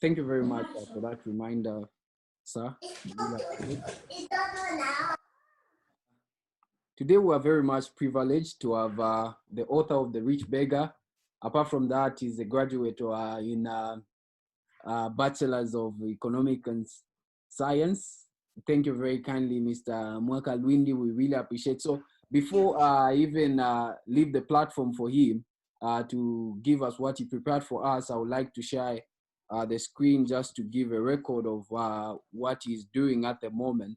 thank you very much for that reminder, sir. Today, we are very much privileged to have the author of The Rich Beggar. Apart from that, he's a graduate in Bachelor's of Economic and Science. Thank you very kindly, Mr. Mwaka Lwindi. We really appreciate. So before I even leave the platform for him to give us what he prepared for us, I would like to share the screen just to give a record of what he's doing at the moment.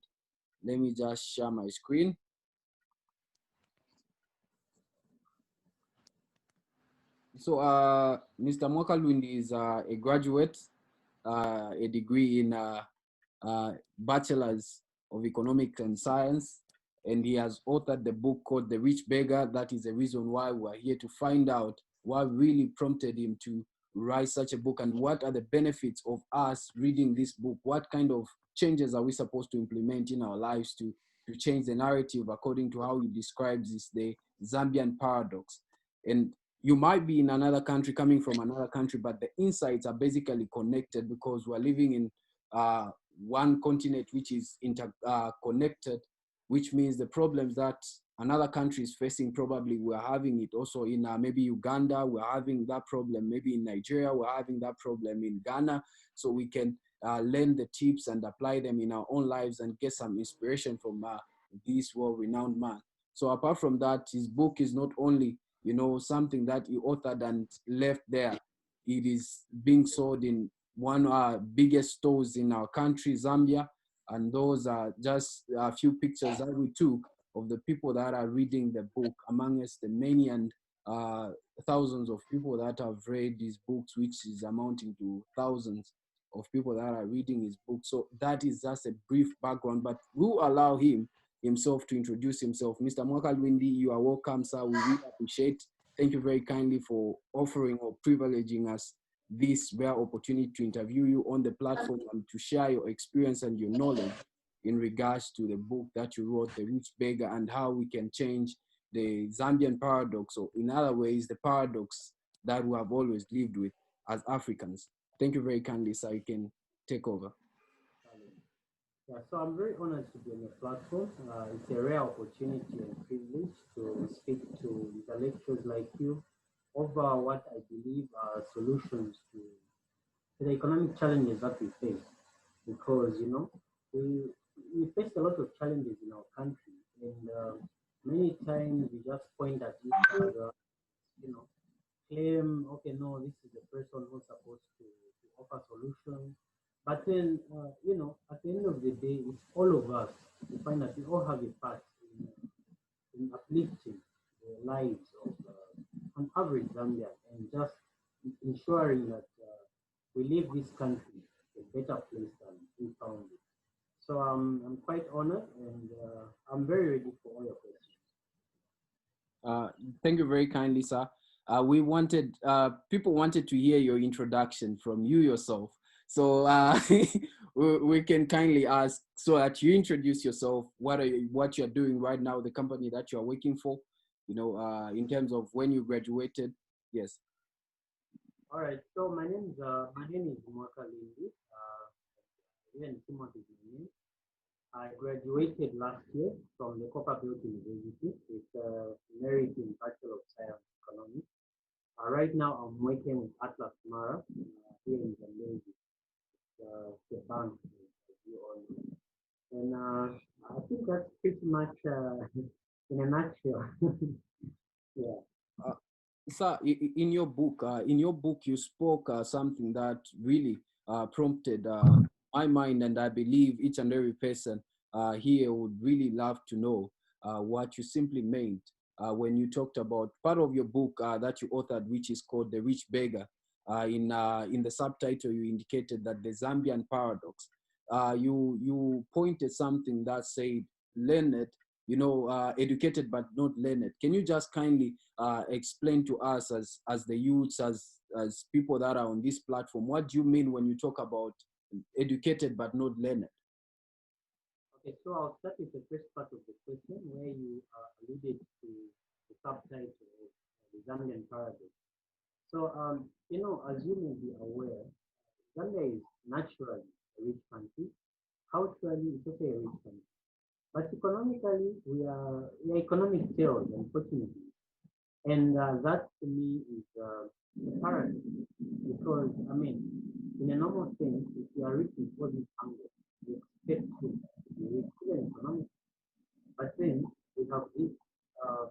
Let me just share my screen. So Mr. Mwaka Lwindi is a graduate, a degree in Bachelor's of Economics and Science, and he has authored the book called The Rich Beggar. That is the reason why we're here, to find out what really prompted him to write such a book and what are the benefits of us reading this book. What kind of changes are we supposed to implement in our lives to change the narrative according to how he describes this, the Zambian paradox. And you might be in another country, coming from another country, but the insights are basically connected because we're living in one continent which is interconnected, which means the problems that another country is facing, probably we're having it also in maybe Uganda, we're having that problem, maybe in Nigeria, we're having that problem in Ghana. So we can learn the tips and apply them in our own lives and get some inspiration from this world-renowned man. So apart from that, his book is not only, you know, something that he authored and left there. It is being sold in one of our biggest stores in our country, Zambia. And those are just a few pictures that we took of the people that are reading the book, among us the many and thousands of people that have read these books, which is amounting to thousands of people that are reading his book. So that is just a brief background, but we'll allow him himself to introduce himself. Mr. Mwaka Lwindi, you are welcome, sir. We really appreciate. Thank you very kindly for offering or privileging us this rare opportunity to interview you on the platform and to share your experience and your knowledge in regards to the book that you wrote, The Rich Beggar, and how we can change the Zambian paradox, or in other ways, the paradox that we have always lived with as Africans. Thank you very kindly, sir. You can take over. Yeah, so I'm very honored to be on your platform. It's a rare opportunity and privilege to speak to intellectuals like you over what I believe are solutions to the economic challenges that we face. Because, you know, we face a lot of challenges in our country, and many times we just point at each other, you know, claim, okay, no, this is the person who's supposed to offer solutions. But then, you know, at the end of the day, it's all of us. We find that we all have a part in uplifting the lives of an average Zambian and just ensuring that we leave this country a better place than we found it. So I'm quite honored, and I'm very ready for all your questions. Thank you very kindly, sir. People wanted to hear your introduction from you yourself. So we can kindly ask so that you introduce yourself, what you're doing right now, the company that you're working for, you know, in terms of when you graduated. Yes. All right. So my name is Mwaka Lwindi. Even Timothy is my name. I graduated last year from the Copperbelt University with merit in Bachelor of Science Economics. Right now, I'm working with Atlas Mara here in Zambia. The bank, as you all know. And I think that's pretty much in a nutshell. Yeah. Sir, in your book, you spoke something that really prompted my mind, and I believe each and every person here would really love to know what you simply meant when you talked about part of your book that you authored, which is called The Rich Beggar. In the subtitle, you indicated that the Zambian paradox. You pointed something that said learned, you know, educated but not learned. Can you just kindly explain to us as the youths, as people that are on this platform, what do you mean when you talk about educated but not learned? Okay, so I'll start with the first part of the question where you alluded to the subtitle of the Zambian paradox. So, you know, as you may be aware, Zambia is naturally a rich country. Culturally, it's also a rich country. But economically, we are economic failures, unfortunately. And that to me is a paradox because, I mean, in a normal sense, if you are rich in all these angles, you expect to be rich even economically. But then we have uh,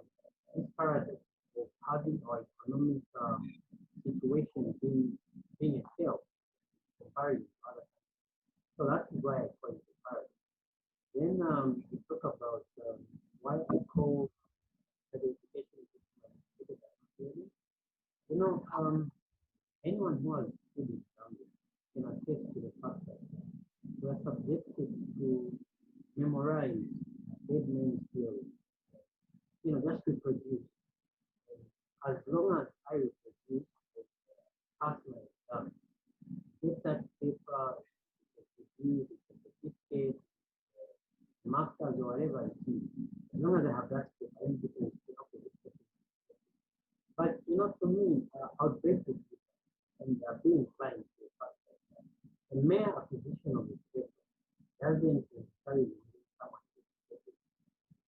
this paradox of having our economic situation being a fail comparison to other. So that is why I call it a paradox. Then we talk about why I call the education system clearly. You know, anyone who has studied language can attest to the fact that we are subjected to memorize dead men's theory, just reproduce. As long as I reproduce, pass my exam, get that paper, the degree, the certificate, masters or whatever it is, as long as I have that paper, then people will say, okay, this person. But to me, I would beg to differ and be inclined to the fact that the mere acquisition of the paper doesn't necessarily mean someone is educated.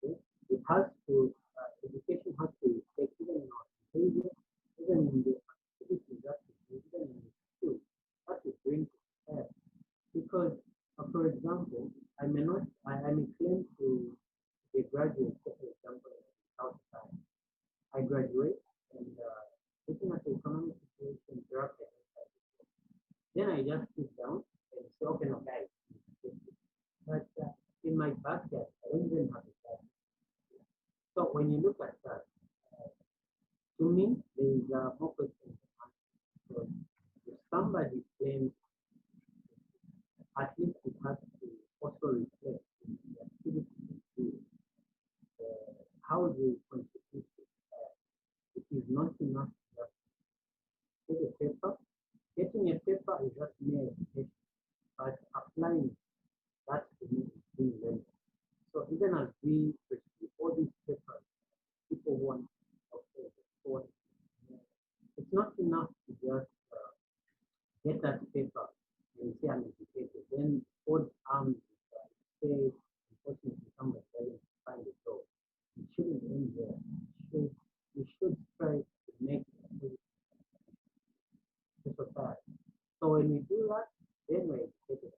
Okay? It has to, education has to reflect even in our behavior, even in the activities that we do, even in the skills that we bring to society. Because, for example, I may claim to be a graduate, for example, in South Africa. I graduate and looking at the economic situation, Europe, then I just sit down and say, okay, no, guys, but in my backyard, I don't even have a car. So when you look at that, to me, there is more questions to answer. So if somebody claims, at least it has to also reflect in the activity they do, how they contribute to society. It is not enough to just get a paper. Getting a paper is just mere education, but applying that to me is being learned. So even as we pursue all these papers, people want, okay, people want, it's not enough to just get that paper and say I'm educated. Then hold arms, say, unfortunately, somebody doesn't find a job. It shouldn't end there. We should try to make it to society. So when we do that, then we're educated.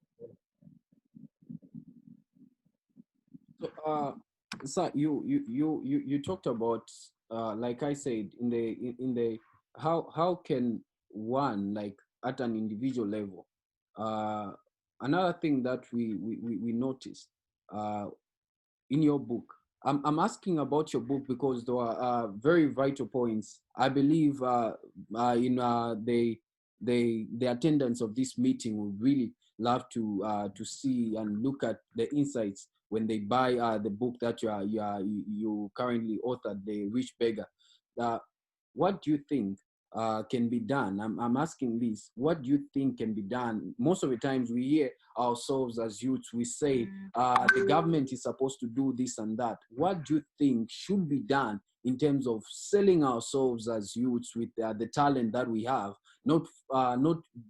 So, sir, you talked about, like I said, in the how can one, like, at an individual level, uh, another thing that we noticed, uh, in your book. I'm asking about your book because there are very vital points. I believe in the attendance of this meeting would really love to see and look at the insights when they buy the book that you currently authored, The Rich Beggar. Uh, what do you think can be done? I'm asking this. What do you think can be done? Most of the times we hear ourselves as youths, we say the government is supposed to do this and that. What do you think should be done in terms of selling ourselves as youths with the talent that we have, not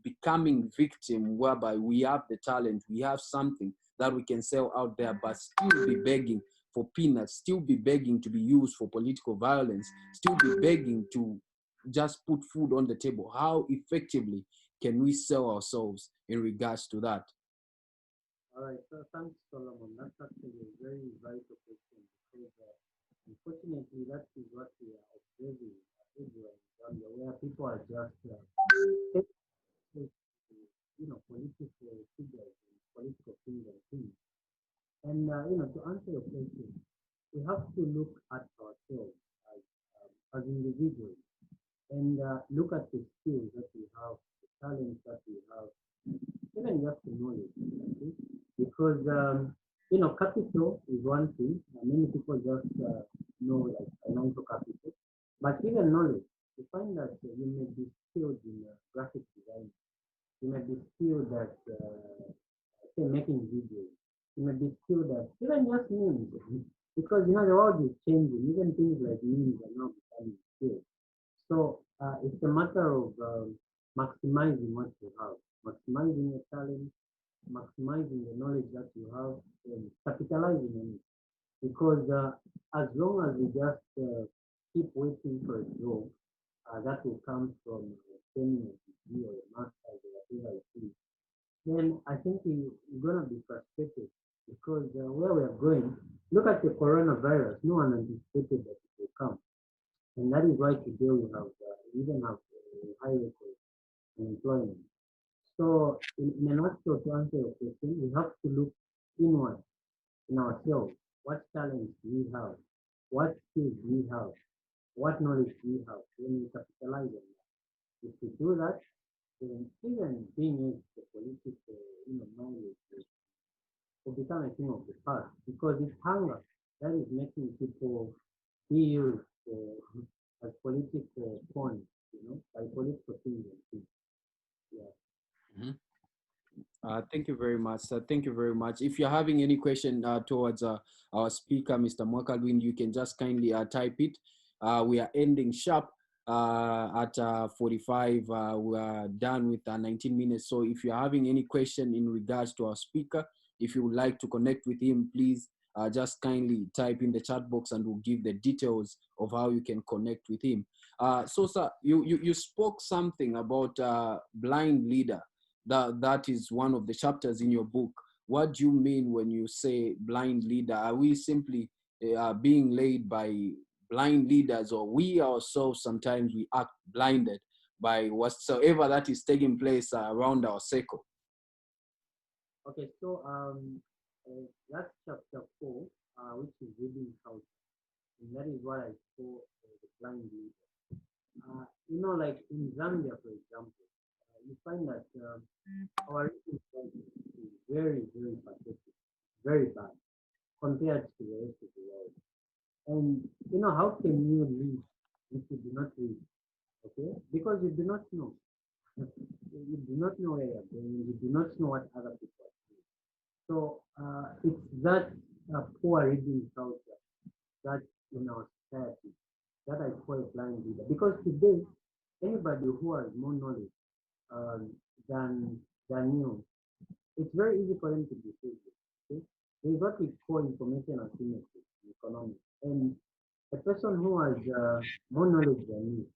becoming victim whereby we have the talent, we have something that we can sell out there, but still be begging for peanuts, still be begging to be used for political violence, still be begging to just put food on the table? How effectively can we sell ourselves in regards to that? All right, so thanks, Solomon. That's actually a very vital question because unfortunately, that is what we are observing everywhere in Zambia, where people are just taking to, political figures and political things and things. And to answer your question, we have to look at ourselves as individuals and look at the skills that we have, the talents that we have, even just the knowledge. Okay? Because capital is one thing. Many people just know like financial capital, but even knowledge. You find that you may be skilled in graphic design. You may be skilled at say making videos. You may be skilled at even just memes, because the world is changing. Even things like memes are now becoming skills. So it's a matter of maximizing what you have, maximizing your talent, maximizing the knowledge that you have, and capitalizing on it. Because as long as we just keep waiting for a job that will come from obtaining a degree or a master's or whatever it is, then I think we're going to be frustrated because where we are going, look at the coronavirus. No one anticipated that it will come. And that is why today we even have a high rate of unemployment. So, in a nutshell, to answer your question, we have to look inward in ourselves. What talents do we have? What skills do we have? What knowledge do we have? When we capitalize on that. If we do that, then even being used the political, knowledge will become a thing of the past because it's hunger that is making people be used as political pawns, by political things and things. Yeah. Mhm. Thank you very much. Thank you very much. If you're having any question towards our speaker, Mr. Mwakalwin, you can just kindly type it. We are ending sharp at 45. We are done with 19 minutes. So if you're having any question in regards to our speaker, if you would like to connect with him, please just kindly type in the chat box and we'll give the details of how you can connect with him. So, sir, you spoke something about blind leader. That is one of the chapters in your book. What do you mean when you say blind leader? Are we simply being led by blind leaders, or we ourselves sometimes we act blinded by whatsoever that is taking place around our circle? Okay, so that's chapter 4, which is reading culture, and that is what I call the blind leader. Like in Zambia, for example, you find that our reading culture is very, very pathetic, very bad compared to the rest of the world. And how can you read if you do not read? Okay, because you do not know. You do not know where you're going. You do not know what other people are doing. So it's that poor reading culture that in our society that I call a blind leader. Because today, anybody who has more knowledge um, than you, it's very easy for them to be saved. Okay? There's what we call information asymmetry in economics. And a person who has more knowledge than you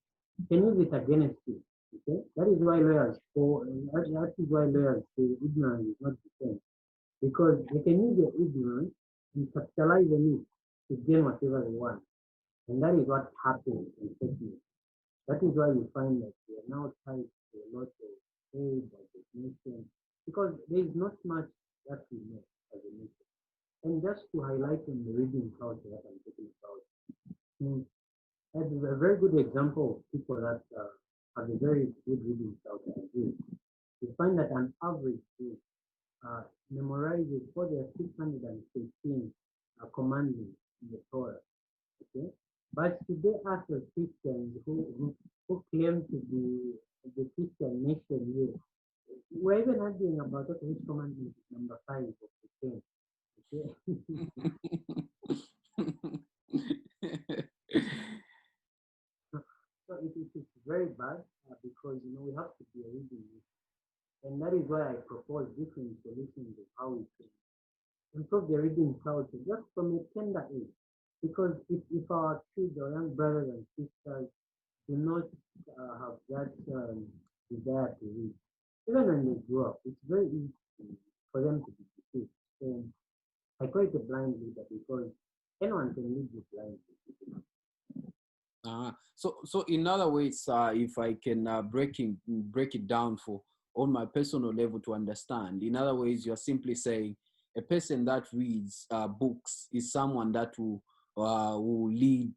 can use it against you. Okay? That is why lawyers say ignorance is not defense. Because they can use their ignorance and capitalize on it to gain whatever they want. And that is what happens in technique. That is why you find that we are now tied to a lot of aid and recognition because there is not much that we know as a nation. And just to highlight on the reading culture that I'm talking about, as a very good example of people that have a very good reading culture is you find that an average Jew memorizes for their 615 commandments in the Torah. Okay? But today, as a Christians who claim to be the Christian nation here, we're even arguing about what which commandment is number 5 of the 10. Okay? So it's very bad because we have to be reading it. And that is why I propose different solutions of how we can improve the reading culture just from a tender age. Because if our kids or young brothers and sisters do not have that desire to read, even when they grow up, it's very easy for them to be deceived. And I call it a blind leader because anyone can lead you blindly. So in other words, if I can break it down for on my personal level to understand, in other ways, you're simply saying a person that reads books is someone that will lead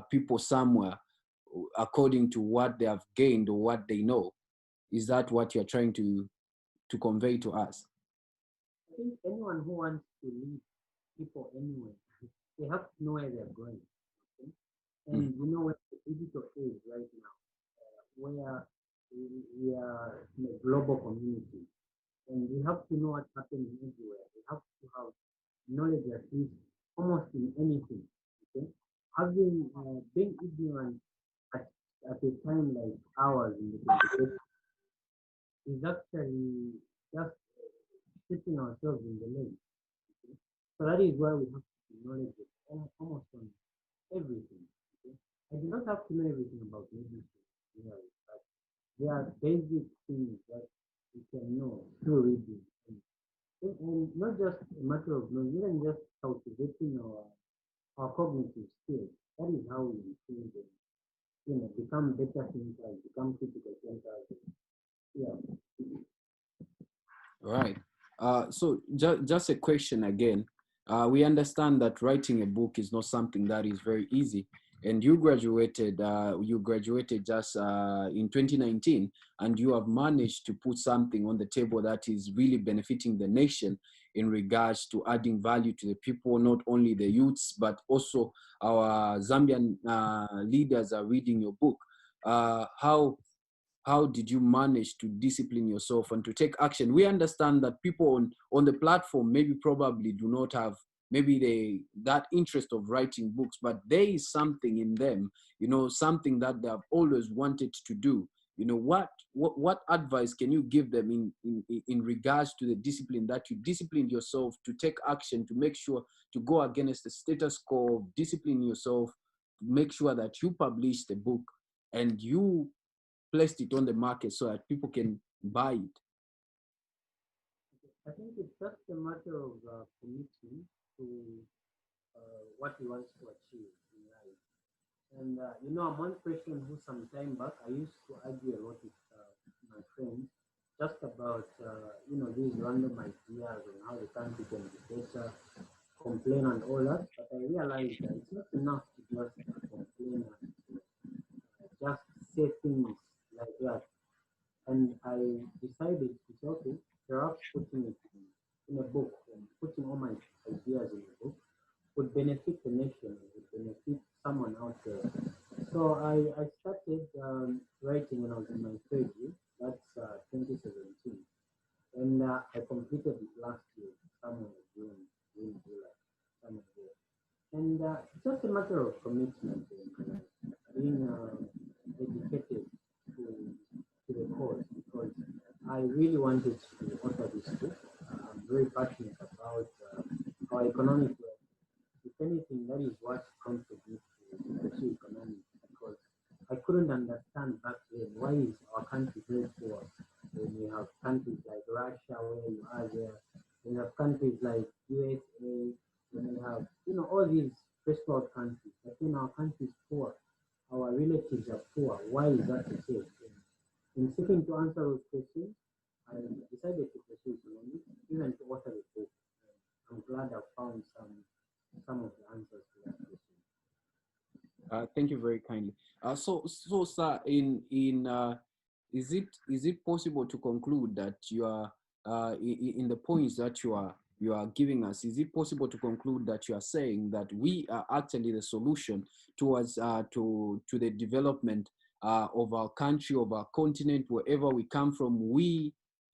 people somewhere according to what they have gained or what they know. Is that what you're trying to convey to us? I think anyone who wants to lead people anywhere, they have to know where they're going. Okay? And we're the digital age right now, where we are in a global community, and we have to know what's happening everywhere. We have to have knowledge at least almost in anything. Okay, having being ignorant at a time like ours in the 21st is actually just shooting ourselves in the leg. Okay? So that is why we have to be knowledgeable almost on everything. Okay? I do not have to know everything about medicine, you know, but there are basic things that we can know through reading. And not just a matter of knowing, even just cultivating our cognitive skills. That is how we improve and become better thinkers, become critical thinkers. Yeah. Right. So just a question again. We understand that writing a book is not something that is very easy. And you graduated. You graduated just in 2019, and you have managed to put something on the table that is really benefiting the nation in regards to adding value to the people, not only the youths, but also our Zambian leaders are reading your book. How did you manage to discipline yourself and to take action? We understand that people on the platform maybe probably do not have maybe they that interest of writing books, but there is something in them, something that they have always wanted to do. What advice can you give them in regards to the discipline that you disciplined yourself to take action, to make sure to go against the status quo, discipline yourself, make sure that you publish the book and you placed it on the market so that people can buy it? I think it's just a matter of committing to what we want to achieve in life. And I'm one person who some time back I used to argue a lot with my friends just about these random ideas on how the country can be better, complain and all that. But I realized that it's not enough to just complain and just say things like that. And I decided to say, okay, perhaps putting it in a book and putting all my ideas in a book would benefit the nation, would benefit someone out there. So I started writing when I was in my third year. That's 2017, and I completed it last year, somewhere June, July, somewhere there. And it's just a matter of commitment and being dedicated to, to the cause because I really wanted to author this book. I'm very passionate about our economic well. If anything, that is what prompted me to pursue economics because I couldn't understand back then why is our country very poor when we have countries like Russia where you are there, when you have countries like USA, when we have all these first world countries, but when our country is poor, our relatives are poor. Why is that the case? In seeking to answer those questions, I decided to pursue economics, even to author a book. I'm glad I found some of the answers to that question. Thank you very kindly. So, sir, is it possible to conclude that you are in the points that you are giving us? Is it possible to conclude that you are saying that we are actually the solution towards to the development of our country, of our continent, wherever we come from?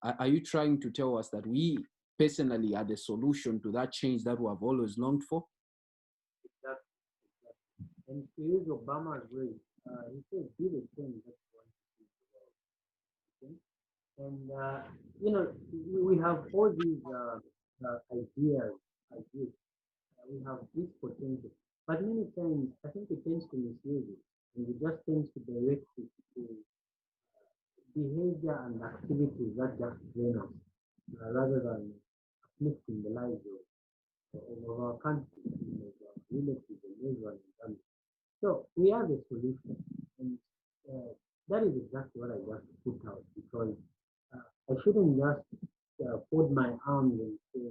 Are you trying to tell us that we personally are the solution to that change that we have always longed for? Exactly, exactly. And to use Obama's words, he says, "Be the change that you want to see in the world." Okay? And we have all these ideas. We have this potential, but many times I think we tend to misuse it, and we just tend to direct it to behavior and activities that just drain us, rather than uplifting the lives of our country, of our relatives, and everyone in family. So we are the solution, and uh, that is exactly what I just put out because I shouldn't just fold my arms and say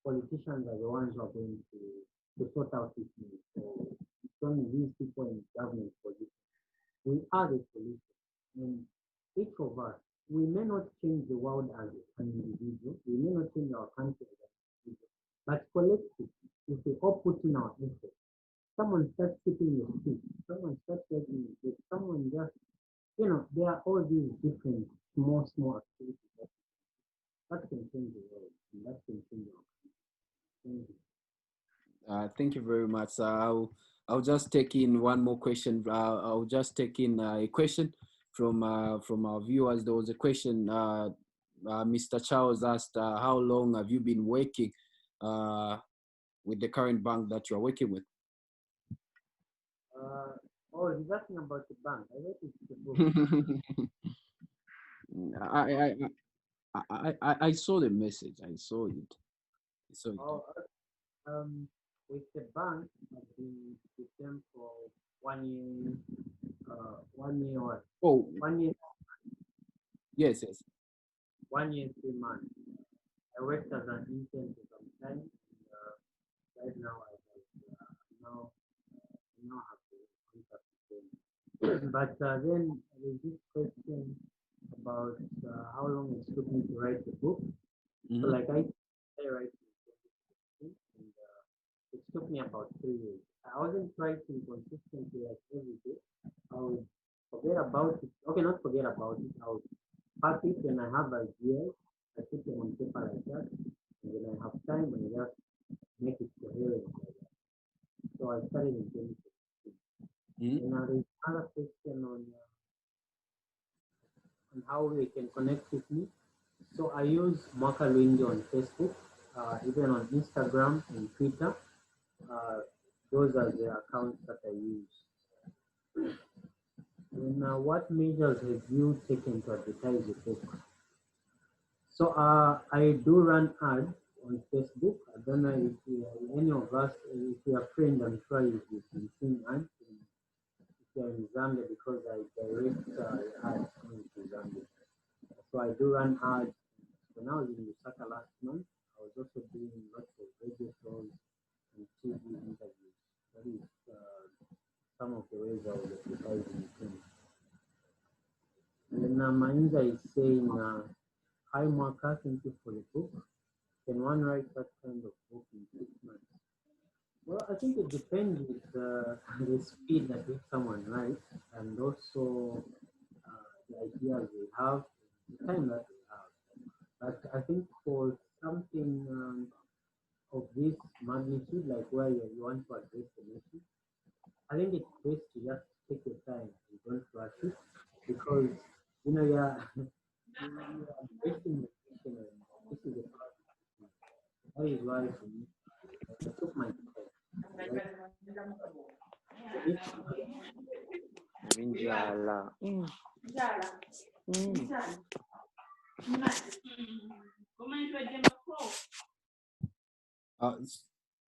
politicians are the ones who are going to sort out this thing. So it's only these people in government position. We are the solution. And each of us, we may not change the world as an individual, we may not change our country as an individual, but collectively, if we all put in our effort, someone starts keeping your feet, someone starts taking your feet, someone just, there are all these different small activities that can change the world and that can change our country. Thank you very much. I'll just take in one more question. I'll just take in a question from our viewers. There was a question Mr. Charles asked, how long have you been working with the current bank that you are working with? Oh, he's asking about the bank. I read it's the book. I, I saw the message. I saw it. I saw it. Oh, with the bank, I've been with them for 1 year. 1 year what? Oh, 1 year, yes, yes. 1 year, 3 months. I worked as an intern for some time. And, right now, now now have to contact them. But then there's this question about how long it took me to write the book. So, Mm-hmm. like I write in 2016, and it took me about 3 years. I wasn't writing consistently like every day. I would forget about it. Okay, not forget about it. I would pass it when I have ideas. I put them on paper like that, and when I have time, I just make it coherent like that. So I started in 2016. Mm-hmm. And now there's another question on how we can connect with me. So I use Mwaka Lwingi on Facebook, even on Instagram and Twitter. Uh, those are the accounts that I use. And what measures have you taken to advertise your book? So I do run ads on Facebook. I don't know if any of us, if you're a friend, I'm sure you've been seeing ads. If you're in Zambia, because I direct ads into Zambia. So I do run ads. When I was in Lusaka last month, I was also doing lots of radio shows and TV interviews. That is some of the ways I was advertising things. And then Mainza is saying, hi Mwaka, thank you for the book. Can one write that kind of book in 6 months? Well, I think it depends with the speed at which someone writes and also the ideas they have, the time that they have. But I think for something of this magnitude, like where you want to address the nation, I think it's best to just take your time and don't rush it because you're addressing the nation and this is a part of it. That is why for me, I took my time. Like, if Njala.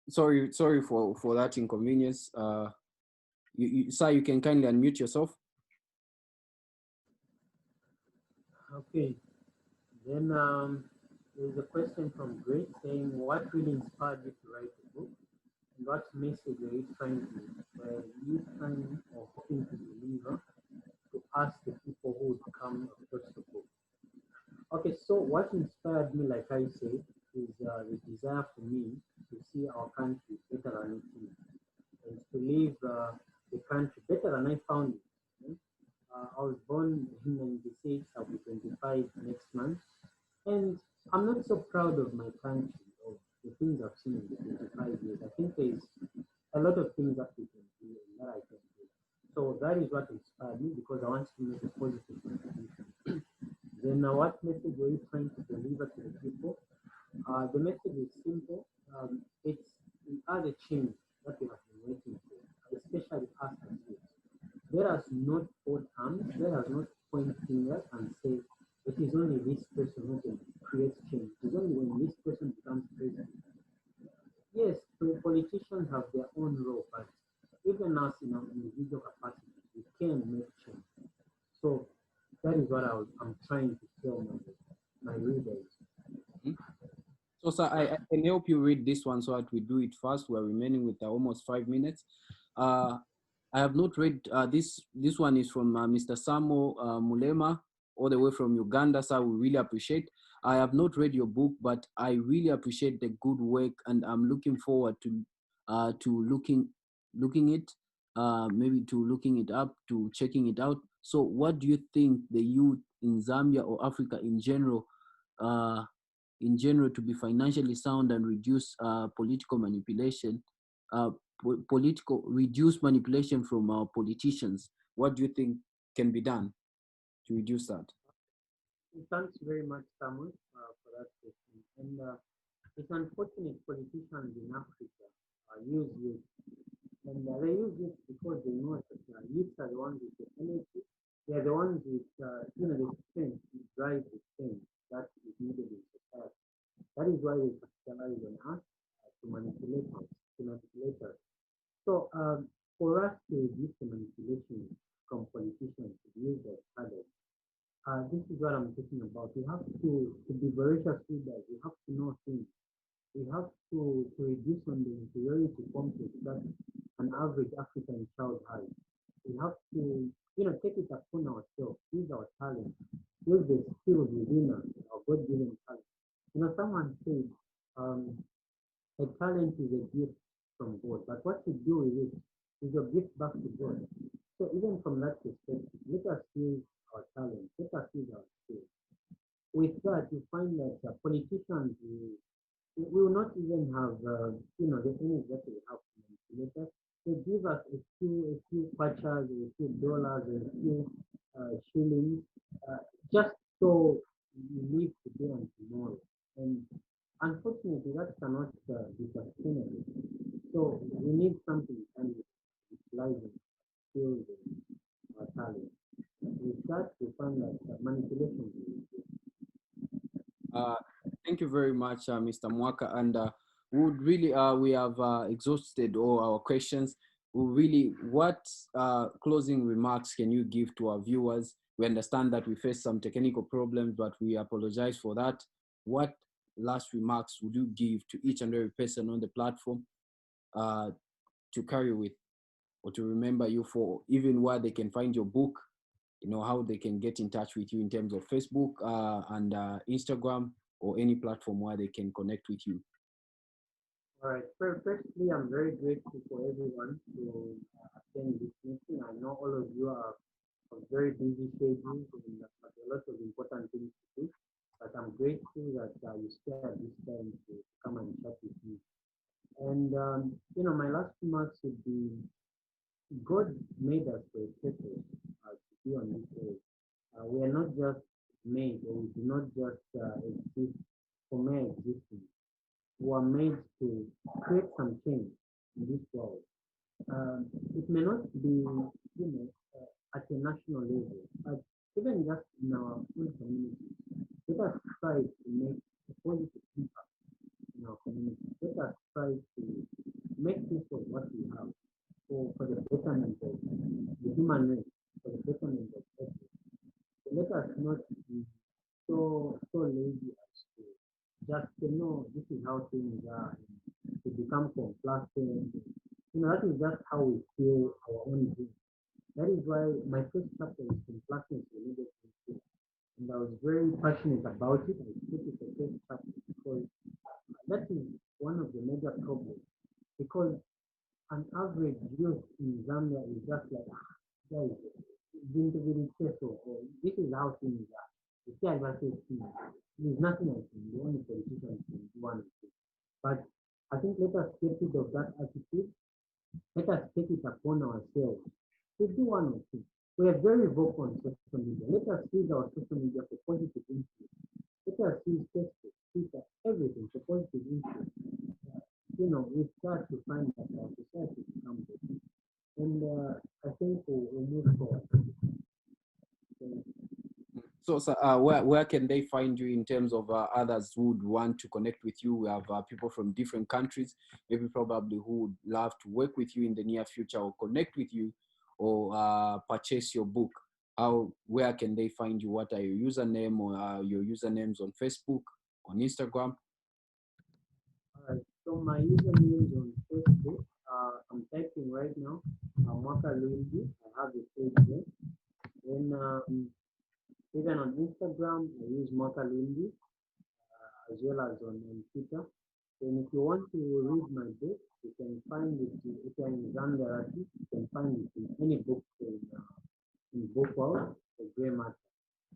Sorry for that inconvenience. Sir, you can kindly unmute yourself. okay, then there's a question from Grace saying, what really inspired you to write the book? And what message are you trying to, you trying or hoping to deliver to ask the people who would come across the book? Okay, so what inspired me, like I said, is the desire for me to see our country better than it is, and to leave the country better than I found it. I was born in 96, I'll be 25 next month, and I'm not so proud of my country, of the things I've seen in the 25 years. I think there's a lot of things that we can do and that I can do. So that is what inspired me because I want to make a positive contribution. Then what message were you trying to deliver to the people? The message is simple. It's we are the change that we have been waiting for, especially us as youth. Let us not hold arms. Let us not point fingers and say it is only this person who can create change. It is only when this person becomes president. Yes, politicians have their own role, but even us in our individual capacity, we can make change. So that is what I'm trying to tell my readers. So, sir, I can help you read this one so that we do it fast. We're remaining with almost 5 minutes. I have not read this. This one is from Mr. Samo Mulema, all the way from Uganda. Sir, we really appreciate. I have not read your book, but I really appreciate the good work, and I'm looking forward to looking it, maybe to looking it up, to checking it out. So, what do you think the youth in Zambia or Africa uh, in general, to be financially sound and reduce political manipulation, reduce manipulation from our politicians? What do you think can be done to reduce that? Thanks very much, Samuel, for that question. And it's unfortunate politicians in Africa use youth, and they use it because they know that youth are the ones with the energy. They are the ones with the strength to drive the change that is needed in society. That is why they capitalize on us to manipulate us. So for us to reduce the manipulation from politicians to use their talent, this is what I'm talking about. We have to be voracious leaders. We have to know things. We have to reduce on the inferiority complex that an average African child has. We have to, take it upon ourselves, use our talent, use the skills within us, our God-given talent. Someone said, um, a talent is a gift from God, but what you do with it is your gift back to God. So even from that perspective, let us use our talent, let us use our skills. With that, you find that politicians will not even have, the energy that they have to manipulate us. They give us a few patches, a few dollars, a few shillings, just so we live today and tomorrow. And unfortunately, that cannot be sustainable. So we need something and utilizing skills and our talent. With that, we find that manipulation is Uh, Thank you very much, Mr. Mwaka. And would really, we have exhausted all our questions. What closing remarks can you give to our viewers? We understand that we faced some technical problems, but we apologize for that. What last remarks would you give to each and every person on the platform to carry with or to remember you for, even where they can find your book, how they can get in touch with you in terms of Facebook and Instagram or any platform where they can connect with you? all right. Firstly, I'm very grateful for everyone to attend this meeting. I know all of you are very busy schedules and have a lot of important things to do, but I'm grateful that you spared this time to come and chat with me. And my last remarks would be: God made us for a purpose to be on this earth. We are not just made, or we do not just exist for mere existence. We are made to create some change in this world. It may not be, at a national level, but even just in our own community, let us try to make a positive impact in our community. Let us try to make use of what we have for the betterment of the human race, for the betterment of everyone. So let us not be so lazy as to just know this is how things are, and to become complacent. That is just how we feel our own dreams. That is why my first chapter is complacency needed to improve. And I was very passionate about it. I put it the first chapter because that is one of the major problems. Because an average youth in Zambia is just like, guys, Vinto or this is how things are. You see, I just say things. There's nothing I can do, only politicians can do one thing. But I think let us get rid of that attitude. Let us take it upon ourselves to do one or two. We are very vocal on social media. Let us use our social media for positive influence. Let us use Facebook, Twitter, everything for positive influence. We start to find that our society becomes better. And I think we'll move forward. So where can they find you in terms of others who would want to connect with you? We have people from different countries, maybe probably who would love to work with you in the near future or connect with you or purchase your book. Where can they find you? What are your username or your usernames on Facebook, on Instagram? All right. So my username is on Facebook. I'm typing right now. Mwaka Luigi. I have the page there. Then even on Instagram, I use Mwaka Luigi, as well as on Twitter. And if you want to read my book, you can find it. If you're in Zambia, you can find it in any book in book world, the Grey Matter.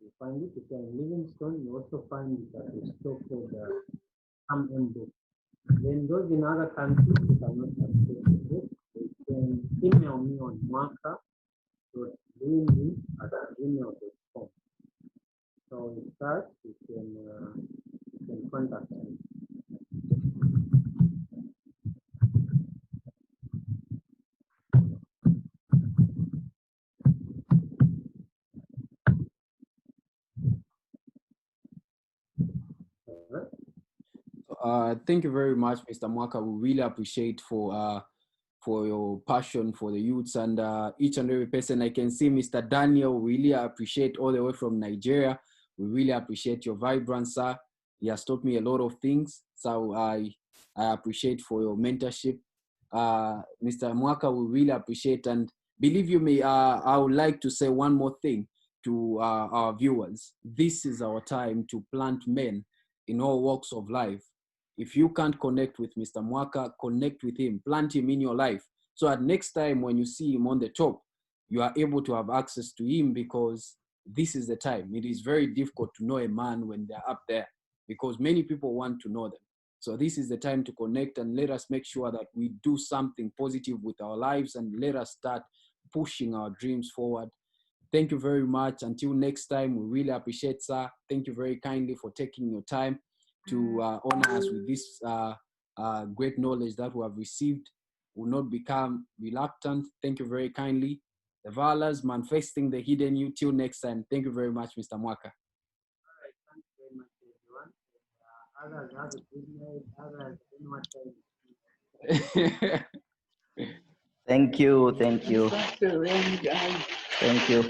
You find it. If you're in Livingstone, you also find it at a store called Sam M Book. Then those in other countries who cannot access the book, they can email me on mwaka.luigi@gmail.com. So it's start, you can contact me. Alright. Thank you very much, Mr. Mwaka. We really appreciate for your passion for the youths and each and every person. I can see Mr. Daniel, we really appreciate all the way from Nigeria. We really appreciate your vibrance, sir. He has taught me a lot of things. So I appreciate for your mentorship. Mr. Mwaka, we really appreciate. And believe you me, I would like to say one more thing to our viewers. This is our time to plant men in all walks of life. If you can't connect with Mr. Mwaka, connect with him, plant him in your life. So at next time when you see him on the top, you are able to have access to him because this is the time. It is very difficult to know a man when they're up there because many people want to know them. So this is the time to connect and let us make sure that we do something positive with our lives and let us start pushing our dreams forward. Thank you very much. Until next time, we really appreciate, sir. Thank you very kindly for taking your time to honor us with this great knowledge that we have received. Will not become reluctant. Thank you very kindly. The Valas manifesting the hidden you. Till next time. Thank you very much, Mr. Mwaka. Alright, thanks very much, everyone. Others have a good night. Others, anyone time. Thank you. Thank you. Thank you.